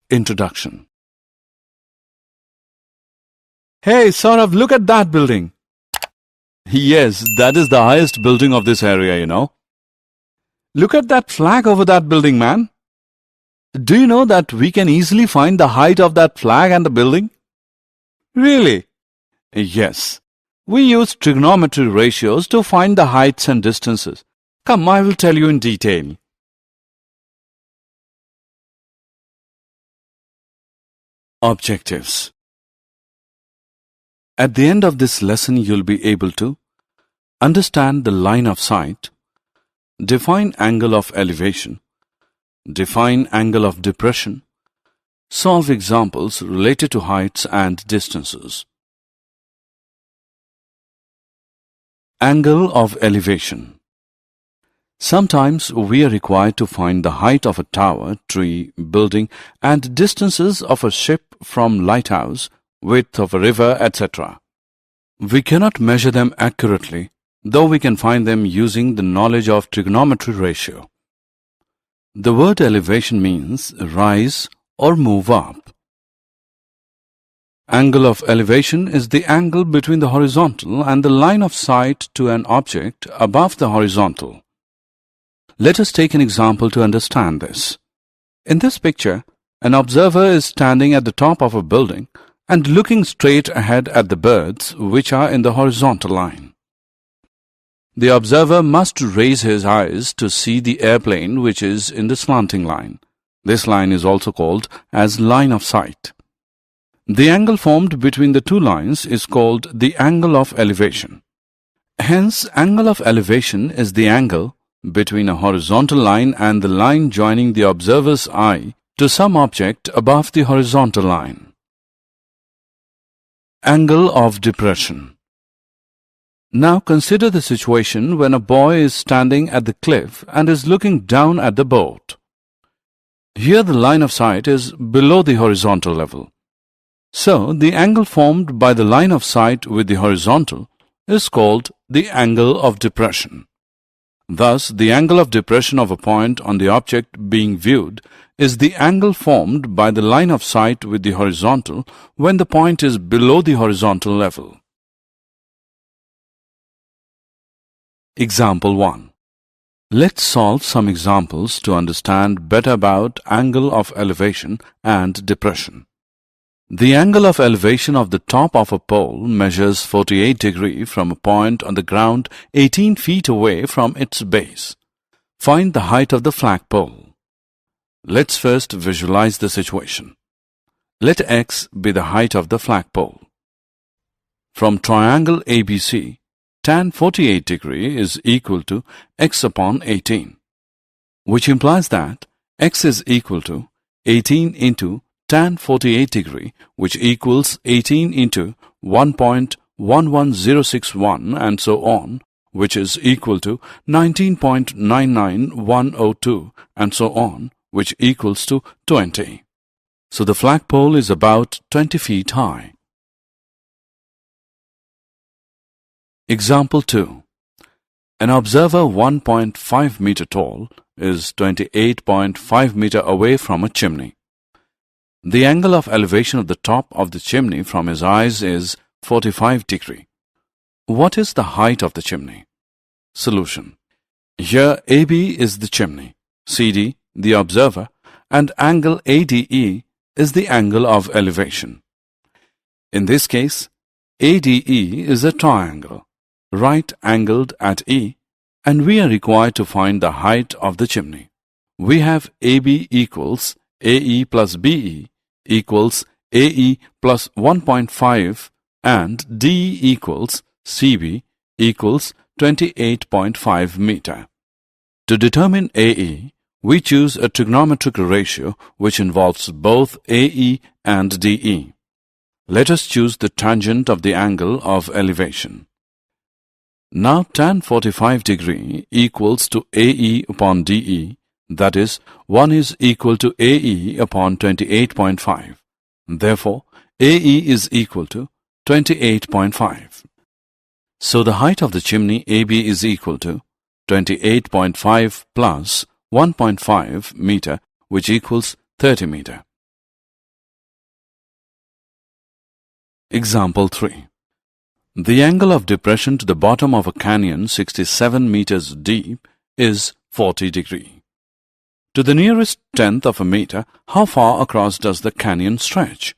Introduction. Hey, Saurav, look at that building. Yes, that is the highest building of this area, you know. Look at that flag over that building, man. Do you know that we can easily find the height of that flag and the building? Really? Yes. We use trigonometry ratios to find the heights and distances. Come, I will tell you in detail. Objectives. At the end of this lesson, you'll be able to understand the line of sight, define angle of elevation, define angle of depression, solve examples related to heights and distances. Angle of elevation. Sometimes we are required to find the height of a tower, tree, building, and distances of a ship from lighthouse, width of a river, etc. We cannot measure them accurately, though we can find them using the knowledge of trigonometry ratio. The word elevation means rise or move up. Angle of elevation is the angle between the horizontal and the line of sight to an object above the horizontal. Let us take an example to understand this. In this picture, an observer is standing at the top of a building and looking straight ahead at the birds which are in the horizontal line. The observer must raise his eyes to see the airplane which is in the slanting line. This line is also called as line of sight. The angle formed between the two lines is called the angle of elevation. Hence, angle of elevation is the angle between a horizontal line and the line joining the observer's eye to some object above the horizontal line. Angle of depression. Now consider the situation when a boy is standing at the cliff and is looking down at the boat. Here the line of sight is below the horizontal level. So, the angle formed by the line of sight with the horizontal is called the angle of depression. Thus, the angle of depression of a point on the object being viewed is the angle formed by the line of sight with the horizontal when the point is below the horizontal level. Example 1. Let's solve some examples to understand better about angle of elevation and depression. The angle of elevation of the top of a pole measures 48 degrees from a point on the ground 18 feet away from its base. Find the height of the flagpole. Let's first visualize the situation. Let x be the height of the flagpole. From triangle ABC, tan 48 degrees is equal to x upon 18, which implies that x is equal to 18 into tan 48 degrees, which equals 18 into 1.11061 and so on, which is equal to 19.99102 and so on, which equals to 20. So the flagpole is about 20 feet high. Example 2. An observer 1.5 meter tall is 28.5 meter away from a chimney. The angle of elevation of the top of the chimney from his eyes is 45 degrees. What is the height of the chimney? Solution. Here AB is the chimney, CD the observer, and angle ADE is the angle of elevation. In this case, ADE is a triangle, right-angled at E, and we are required to find the height of the chimney. We have AB equals AE plus BE equals AE plus 1.5 and DE equals CB equals 28.5 meter. To determine AE, we choose a trigonometric ratio which involves both AE and DE. Let us choose the tangent of the angle of elevation. Now tan 45 degree equals to AE upon DE, that is, 1 is equal to AE upon 28.5. Therefore, AE is equal to 28.5. So the height of the chimney AB is equal to 28.5 plus 1.5 meter, which equals 30 meter. Example 3. The angle of depression to the bottom of a canyon 67 meters deep is 40 degree. To the nearest tenth of a meter, how far across does the canyon stretch?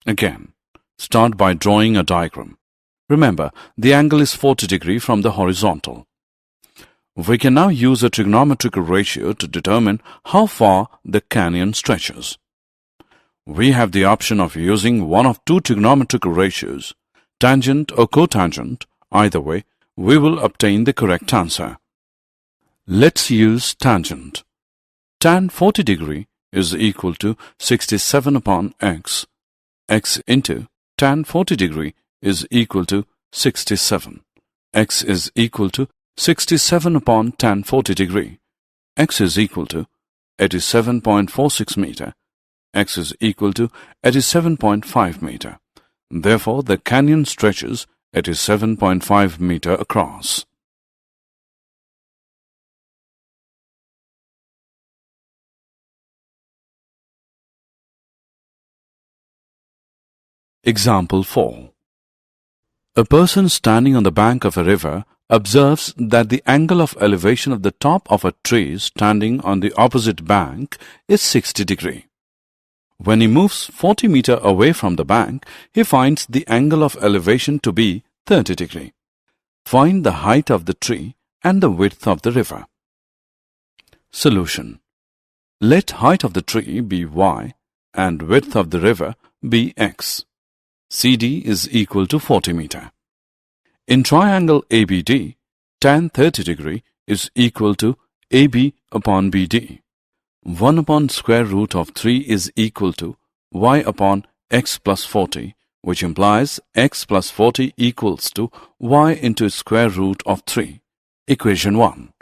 Again, start by drawing a diagram. Remember, the angle is 40 degree from the horizontal. We can now use a trigonometric ratio to determine how far the canyon stretches. We have the option of using one of two trigonometric ratios, tangent or cotangent. Either way, we will obtain the correct answer. Let's use tangent. Tan 40 degree is equal to 67 upon x. X into tan 40 degree is equal to 67. X is equal to 67 upon tan 40 degree. X is equal to 87.46 meter. X is equal to 87.5 meter. Therefore, the canyon stretches 87.5 meter across. Example 4. A person standing on the bank of a river observes that the angle of elevation of the top of a tree standing on the opposite bank is 60 degree. When he moves 40 meter away from the bank, he finds the angle of elevation to be 30 degree. Find the height of the tree and the width of the river. Solution. Let height of the tree be y and width of the river be x. CD is equal to 40 meter. In triangle ABD, tan 30 degree is equal to AB upon BD. 1 upon square root of 3 is equal to y upon x plus 40, which implies x plus 40 equals to y into square root of 3. Equation 1.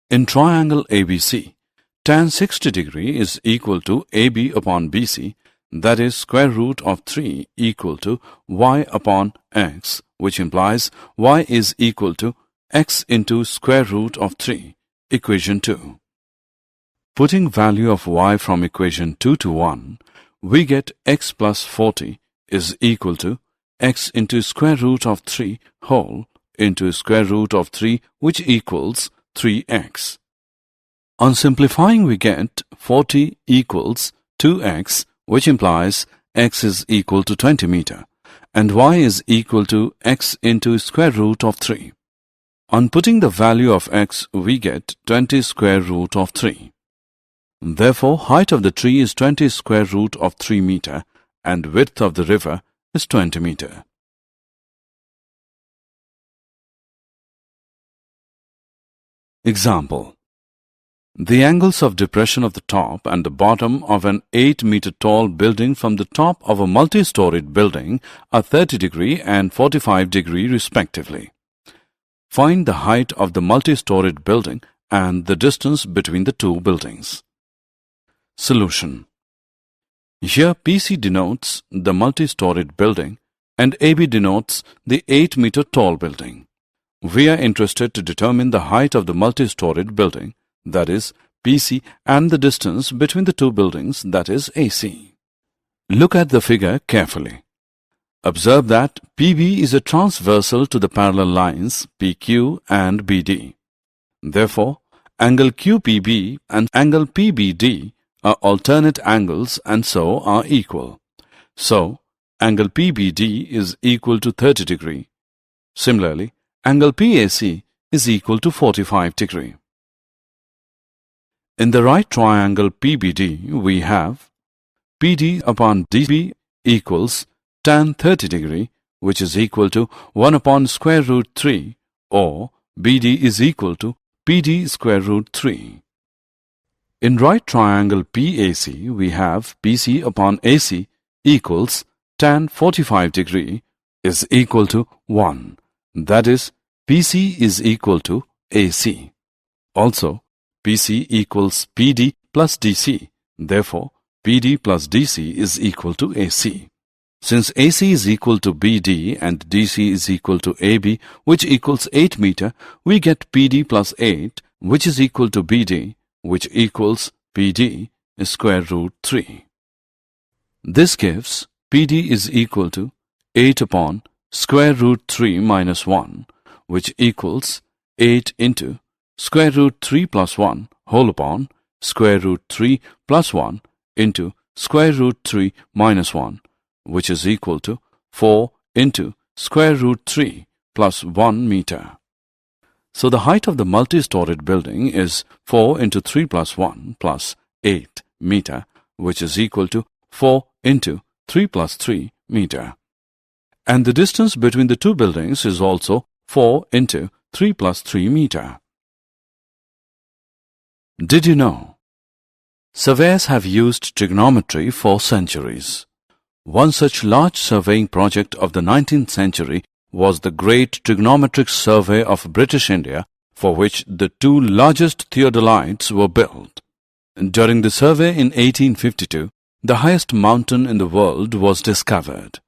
In triangle ABC, tan 60 degree is equal to AB upon BC, that is square root of 3 equal to y upon x, which implies y is equal to x into square root of 3. Equation 2. Putting value of y from equation 2 to 1, we get x plus 40 is equal to x into square root of 3 whole into square root of 3, which equals 3x. On simplifying, we get 40 equals 2x, which implies x is equal to 20 meter, and y is equal to x into square root of 3. On putting the value of x, we get 20 square root of 3. Therefore, height of the tree is 20 square root of 3 meter, and width of the river is 20 meter. Example. The angles of depression of the top and the bottom of an 8-meter tall building from the top of a multi-storied building are 30 degree and 45 degree respectively. Find the height of the multi-storied building and the distance between the two buildings. Solution. Here PC denotes the multi-storied building and AB denotes the 8-meter tall building. We are interested to determine the height of the multi-storied building, that is PC, and the distance between the two buildings, that is AC. Look at the figure carefully. Observe that PB is a transversal to the parallel lines PQ and BD. Therefore, angle QPB and angle PBD are alternate angles and so are equal. So, angle PBD is equal to 30 degree. Similarly, angle PAC is equal to 45 degree. In the right triangle PBD, we have PD upon DB equals tan 30 degree, which is equal to 1 upon square root 3, or BD is equal to PD square root 3. In right triangle PAC, we have PC upon AC equals tan 45 degree is equal to 1. That is, PC is equal to AC. Also, PC equals PD plus DC. Therefore, PD plus DC is equal to AC. Since AC is equal to BD and DC is equal to AB, which equals 8 meter, we get PD plus 8, which is equal to BD, which equals PD is square root 3. This gives PD is equal to 8 upon square root 3 minus 1, which equals 8 into square root 3 plus 1 whole upon square root 3 plus 1 into square root 3 minus 1, which is equal to 4 into square root 3 plus 1 meter. So the height of the multi-storied building is 4 into 3 plus 1 plus 8 meter, which is equal to 4 into 3 plus 3 meter. And the distance between the two buildings is also 4 into 3 plus 3 meter. Did you know? Surveyors have used trigonometry for centuries. One such large surveying project of the 19th century was the Great Trigonometric Survey of British India, for which the two largest theodolites were built. During the survey in 1852, the highest mountain in the world was discovered.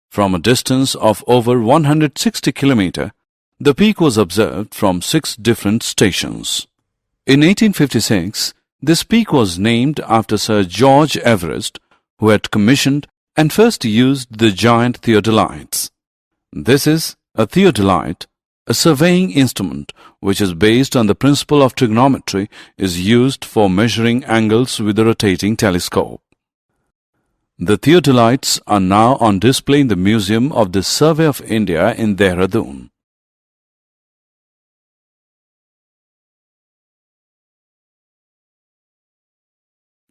From a distance of over 160 kilometers, the peak was observed from 6 different stations. In 1856, this peak was named after Sir George Everest, who had commissioned and first used the giant theodolites. This is a theodolite, a surveying instrument which is based on the principle of trigonometry, is used for measuring angles with a rotating telescope. The theodolites are now on display in the Museum of the Survey of India in Dehradun.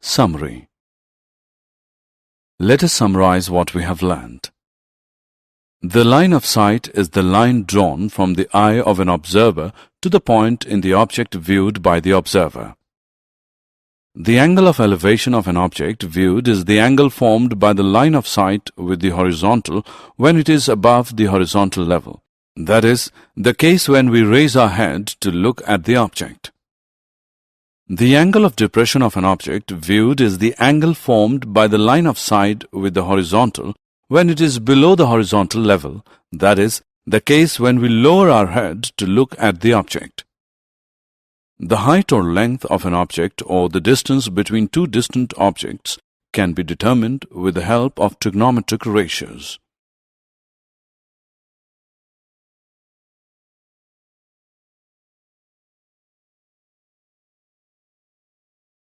Summary. Let us summarize what we have learned. The line of sight is the line drawn from the eye of an observer to the point in the object viewed by the observer. The angle of elevation of an object viewed is the angle formed by the line of sight with the horizontal when it is above the horizontal level. That is the case when we raise our head to look at the object. The angle of depression of an object viewed is the angle formed by the line of sight with the horizontal when it is below the horizontal level. That is the case when we lower our head to look at the object. The height or length of an object or the distance between two distant objects can be determined with the help of trigonometric ratios.